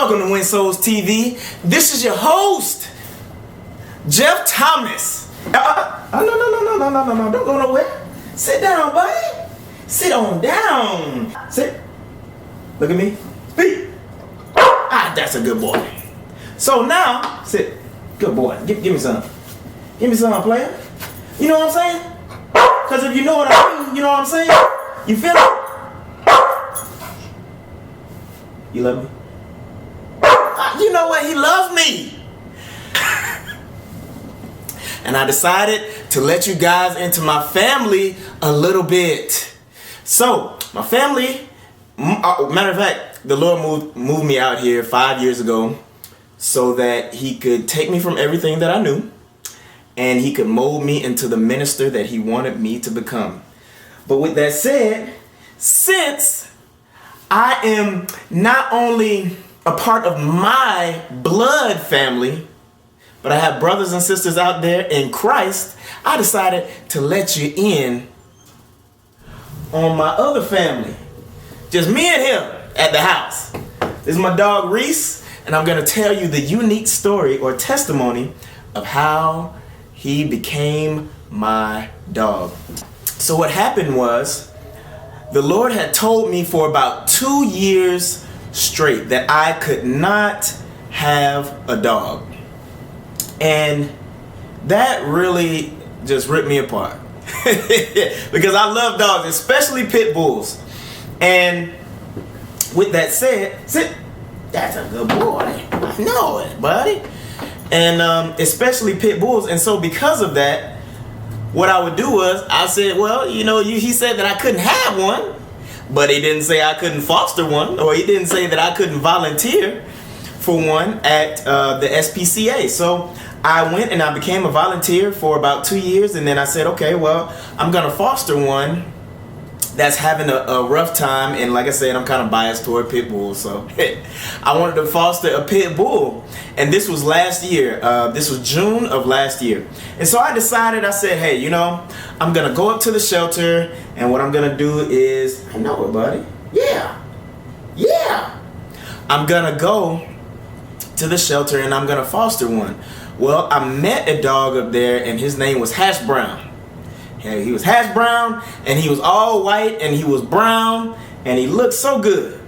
Welcome to WinSouls TV. This is your host, Jeff Thomas. No, don't go nowhere. Sit down, buddy. Sit on down. Sit. Look at me. Speak. That's a good boy. So now, sit. Good boy. Give me some. Give me some, player. You know what I'm saying? Because if you know what I mean, you know what I'm saying? You feel it? You love me? You know what? He loves me. And I decided to let you guys into my family a little bit. So, my family, matter of fact, the Lord moved me out here 5 years ago so that He could take me from everything that I knew and He could mold me into the minister that He wanted me to become. But with that said, since I am not only a part of my blood family, but I have brothers and sisters out there in Christ, I decided to let you in on my other family. Just me and him at the house. This is my dog Reese, and I'm going to tell you the unique story or testimony of how he became my dog. So what happened was, the Lord had told me for about 2 years straight that I could not have a dog. And that really just ripped me apart. Because I love dogs, especially pit bulls. And with that said, sit. That's a good boy. I know it, buddy. And especially pit bulls. And so because of that, what I would do was, I said, well, he said that I couldn't have one, but he didn't say I couldn't foster one, or he didn't say that I couldn't volunteer for one at the SPCA. So I went and I became a volunteer for about 2 years, and then I said, okay, well, I'm going to foster one that's having a rough time, and like I said, I'm kind of biased toward pit bulls, so I wanted to foster a pit bull, and this was last year. This was June of last year, and so I decided, I said, hey, I'm gonna go up to the shelter, and what I'm gonna do is, I know it, buddy, yeah, I'm gonna go to the shelter, and I'm gonna foster one. Well, I met a dog up there, and his name was Hash Brown. Yeah, he was hash brown, and he was all white, and he was brown, and he looked so good.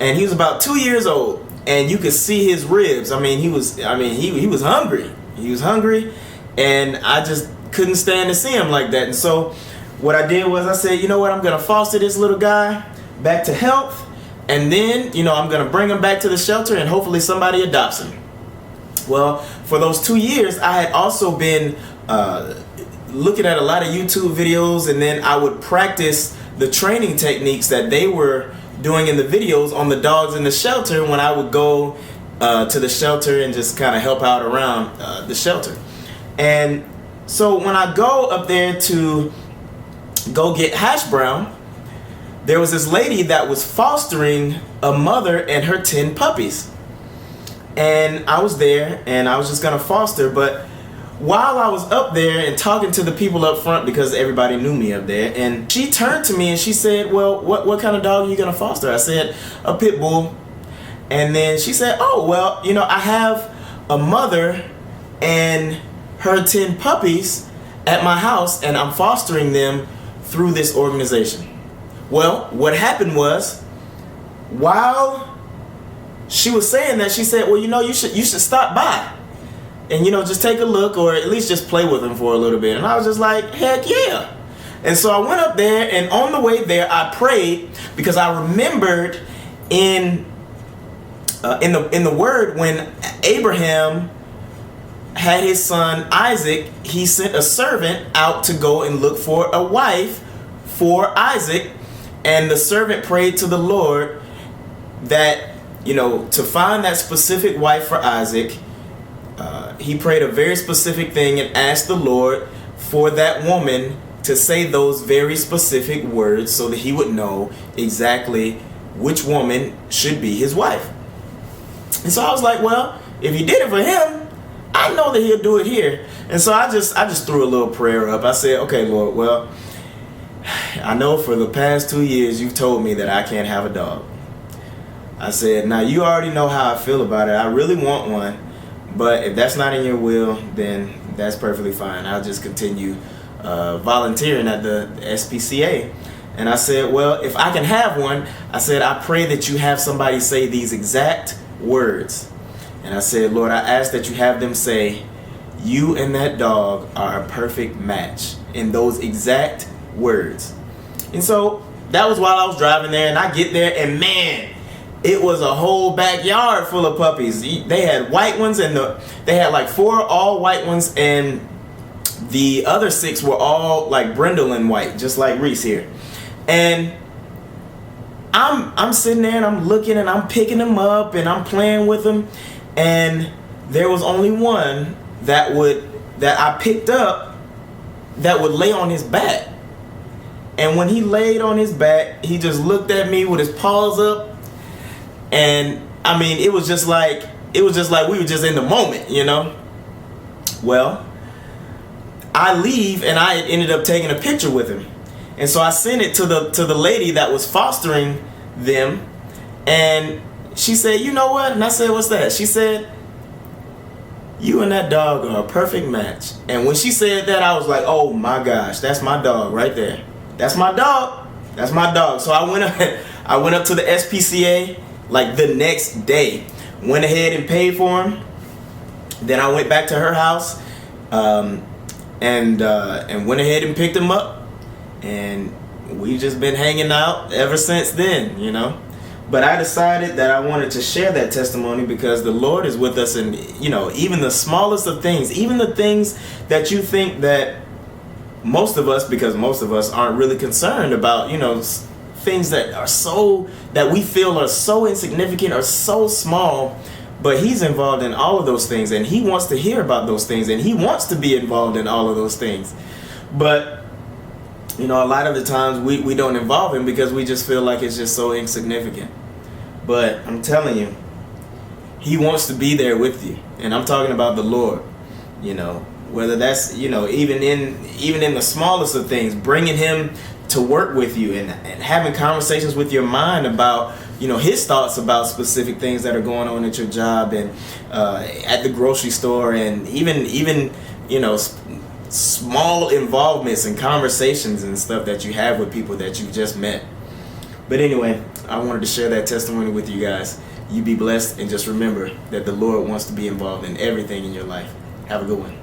And he was about 2 years old, and you could see his ribs. He was hungry. He was hungry, and I just couldn't stand to see him like that. And so what I did was I said, you know what, I'm gonna foster this little guy back to health, and then, I'm gonna bring him back to the shelter, and hopefully somebody adopts him. Well, for those 2 years, I had also been looking at a lot of YouTube videos, and then I would practice the training techniques that they were doing in the videos on the dogs in the shelter when I would go to the shelter and just kind of help out around the shelter. And so when I go up there to go get Hash Brown, there was this lady that was fostering a mother and her 10 puppies. And I was there, and I was just gonna foster, but while I was up there and talking to the people up front, because everybody knew me up there, and she turned to me and she said, well, what kind of dog are you gonna foster? I said, a pit bull. And then she said, oh, well, I have a mother and her 10 puppies at my house, and I'm fostering them through this organization. Well, what happened was, while she was saying that, she said, well, you should stop by and just take a look, or at least just play with him for a little bit. And I was just like, heck yeah. And so I went up there, and on the way there I prayed, because I remembered in the word, when Abraham had his son Isaac, he sent a servant out to go and look for a wife for Isaac, and the servant prayed to the Lord that to find that specific wife for Isaac. He prayed a very specific thing and asked the Lord for that woman to say those very specific words so that he would know exactly which woman should be his wife. And so I was like, well, if he did it for him, I know that he'll do it here. And so I just threw a little prayer up. I said, okay, Lord, well, I know for the past 2 years you've told me that I can't have a dog. I said, now you already know how I feel about it. I really want one, but if that's not in your will, then that's perfectly fine. I'll just continue volunteering at the SPCA. And I said, well, if I can have one, I said, I pray that you have somebody say these exact words. And I said, Lord, I ask that you have them say, you and that dog are a perfect match, in those exact words. And so that was while I was driving there, and I get there, and man, it was a whole backyard full of puppies. They had white ones, and they had like 4 all white ones, and the other 6 were all like brindle and white, just like Reese here. And I'm sitting there and I'm looking and I'm picking them up and I'm playing with them, and there was only one that I picked up that would lay on his back. And when he laid on his back, he just looked at me with his paws up, and I mean, it was just like we were just in the moment, you know. Well, I leave and I ended up taking a picture with him. And so I sent it to the lady that was fostering them, and she said, you know what? And I said, what's that? She said, you and that dog are a perfect match. And when she said that, I was like, oh my gosh, that's my dog right there. That's my dog. That's my dog. So I went up to the SPCA like the next day, went ahead and paid for him. Then I went back to her house and went ahead and picked him up. And we've just been hanging out ever since then, you know. But I decided that I wanted to share that testimony because the Lord is with us, and you know, even the smallest of things, even the things that you think that most of us, because most of us aren't really concerned about, you know, things that we feel are so insignificant or so small, but He's involved in all of those things, and He wants to hear about those things, and He wants to be involved in all of those things. But you know, a lot of the times we don't involve Him because we just feel like it's just so insignificant. But I'm telling you, He wants to be there with you. And I'm talking about the Lord, you know, whether that's, you know, even in the smallest of things, bringing Him to work with you and having conversations with your mind about, you know, His thoughts about specific things that are going on at your job and at the grocery store, and even you know, small involvements and conversations and stuff that you have with people that you just met. But anyway, I wanted to share that testimony with you guys. You be blessed, and just remember that the Lord wants to be involved in everything in your life. Have a good one.